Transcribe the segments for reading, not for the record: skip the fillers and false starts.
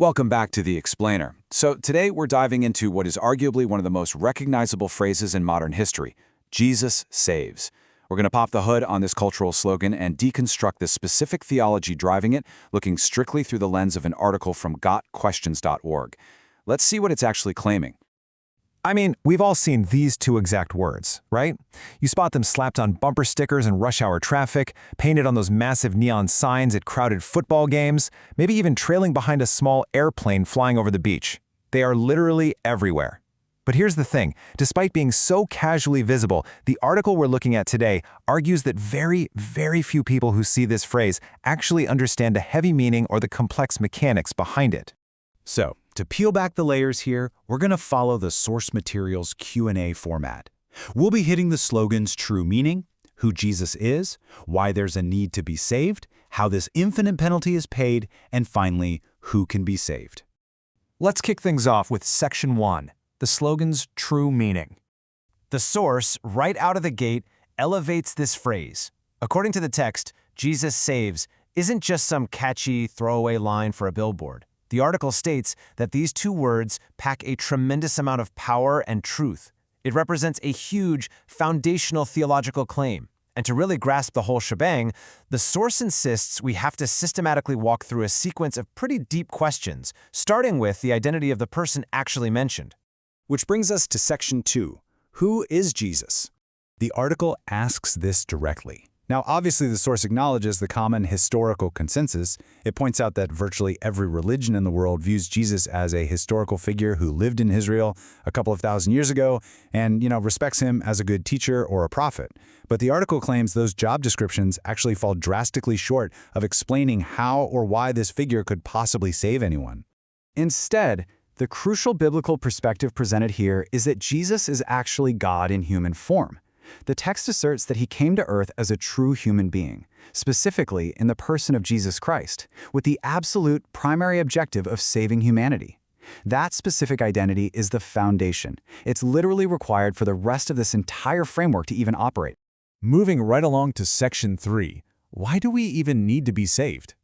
Welcome back to The Explainer. So today we're diving into what is arguably one of the most recognizable phrases in modern history, Jesus saves. We're going to pop the hood on this cultural slogan and deconstruct the specific theology driving it, looking strictly through the lens of an article from gotquestions.org. Let's see what it's actually claiming. I mean, we've all seen these two exact words, right? You spot them slapped on bumper stickers in rush hour traffic, painted on those massive neon signs at crowded football games, maybe even trailing behind a small airplane flying over the beach. They are literally everywhere. But here's the thing, despite being so casually visible, the article we're looking at today argues that very few people who see this phrase actually understand the heavy meaning or the complex mechanics behind it. So, to peel back the layers here, we're going to follow the source materials Q&A format. We'll be hitting the slogan's true meaning, who Jesus is, why there's a need to be saved, how this infinite penalty is paid, and finally, who can be saved. Let's kick things off with Section 1, the slogan's true meaning. The source, right out of the gate, elevates this phrase. According to the text, Jesus saves isn't just some catchy throwaway line for a billboard. The article states that these two words pack a tremendous amount of power and truth. It represents a huge, foundational theological claim. And to really grasp the whole shebang, the source insists we have to systematically walk through a sequence of pretty deep questions, starting with the identity of the person actually mentioned. Which brings us to Section 2. Who is Jesus? The article asks this directly. Now, obviously, the source acknowledges the common historical consensus. It points out that virtually every religion in the world views Jesus as a historical figure who lived in Israel a couple of thousand years ago and, respects him as a good teacher or a prophet. But the article claims those job descriptions actually fall drastically short of explaining how or why this figure could possibly save anyone. Instead, the crucial biblical perspective presented here is that Jesus is actually God in human form. The text asserts that he came to earth as a true human being, specifically in the person of Jesus Christ, with the absolute primary objective of saving humanity. That specific identity is the foundation. It's literally required for the rest of this entire framework to even operate. Moving right along to Section 3, why do we even need to be saved?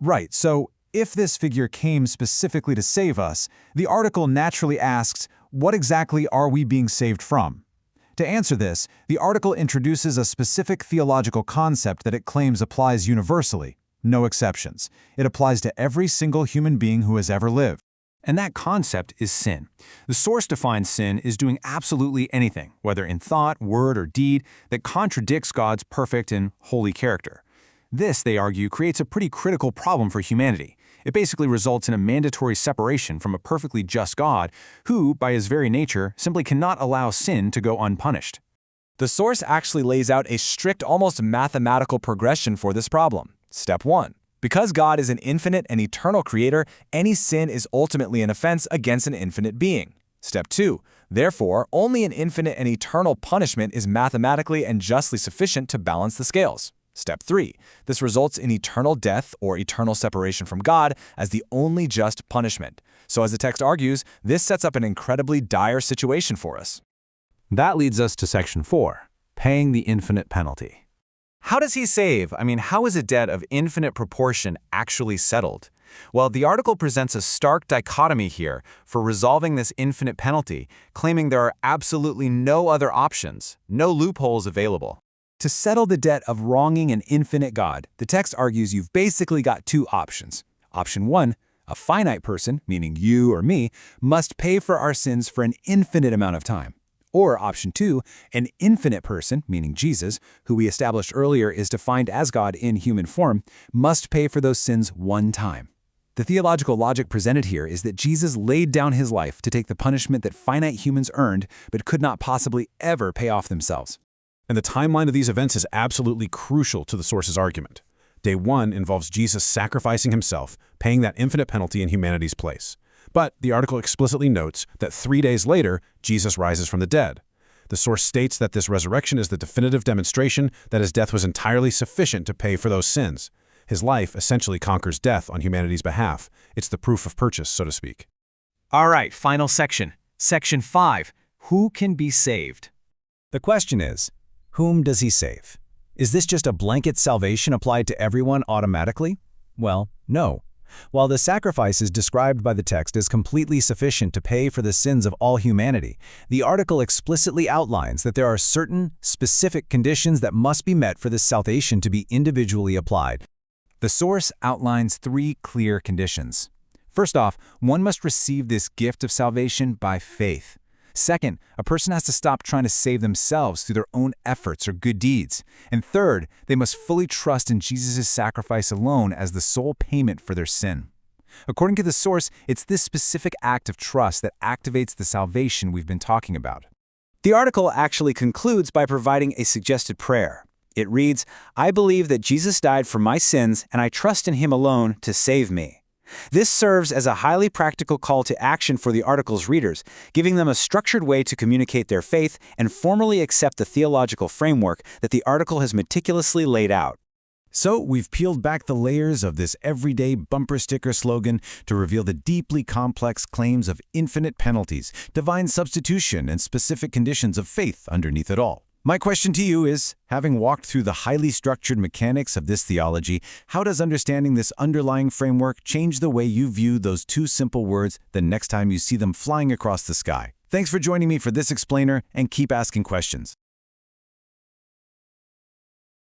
Right, so if this figure came specifically to save us, the article naturally asks, what exactly are we being saved from? To answer this, the article introduces a specific theological concept that it claims applies universally, no exceptions. It applies to every single human being who has ever lived. And that concept is sin. The source defines sin as doing absolutely anything, whether in thought, word, or deed, that contradicts God's perfect and holy character. This, they argue, creates a pretty critical problem for humanity. It basically results in a mandatory separation from a perfectly just God who, by his very nature, simply cannot allow sin to go unpunished. The source actually lays out a strict, almost mathematical progression for this problem. Step 1. Because God is an infinite and eternal creator, any sin is ultimately an offense against an infinite being. Step 2. Therefore, only an infinite and eternal punishment is mathematically and justly sufficient to balance the scales. Step 3. This results in eternal death or eternal separation from God as the only just punishment. So as the text argues, this sets up an incredibly dire situation for us. That leads us to Section 4, paying the infinite penalty. How does he save? How is a debt of infinite proportion actually settled? Well, the article presents a stark dichotomy here for resolving this infinite penalty, claiming there are absolutely no other options, no loopholes available. To settle the debt of wronging an infinite God, the text argues you've basically got two options. Option 1, a finite person, meaning you or me, must pay for our sins for an infinite amount of time. Or option 2, an infinite person, meaning Jesus, who we established earlier is defined as God in human form, must pay for those sins one time. The theological logic presented here is that Jesus laid down his life to take the punishment that finite humans earned but could not possibly ever pay off themselves. And the timeline of these events is absolutely crucial to the source's argument. Day 1 involves Jesus sacrificing himself, paying that infinite penalty in humanity's place. But the article explicitly notes that 3 days later, Jesus rises from the dead. The source states that this resurrection is the definitive demonstration that his death was entirely sufficient to pay for those sins. His life essentially conquers death on humanity's behalf. It's the proof of purchase, so to speak. All right, final section. Section 5, who can be saved? The question is, whom does he save? Is this just a blanket salvation applied to everyone automatically? Well, no. While the sacrifices described by the text is completely sufficient to pay for the sins of all humanity, the article explicitly outlines that there are certain, specific conditions that must be met for this salvation to be individually applied. The source outlines 3 clear conditions. First off, one must receive this gift of salvation by faith. Second, a person has to stop trying to save themselves through their own efforts or good deeds. And third, they must fully trust in Jesus' sacrifice alone as the sole payment for their sin. According to the source, it's this specific act of trust that activates the salvation we've been talking about. The article actually concludes by providing a suggested prayer. It reads, "I believe that Jesus died for my sins, and I trust in him alone to save me." This serves as a highly practical call to action for the article's readers, giving them a structured way to communicate their faith and formally accept the theological framework that the article has meticulously laid out. So we've peeled back the layers of this everyday bumper sticker slogan to reveal the deeply complex claims of infinite penalties, divine substitution, and specific conditions of faith underneath it all. My question to you is, having walked through the highly structured mechanics of this theology, how does understanding this underlying framework change the way you view those 2 simple words the next time you see them flying across the sky? Thanks for joining me for this explainer, and keep asking questions.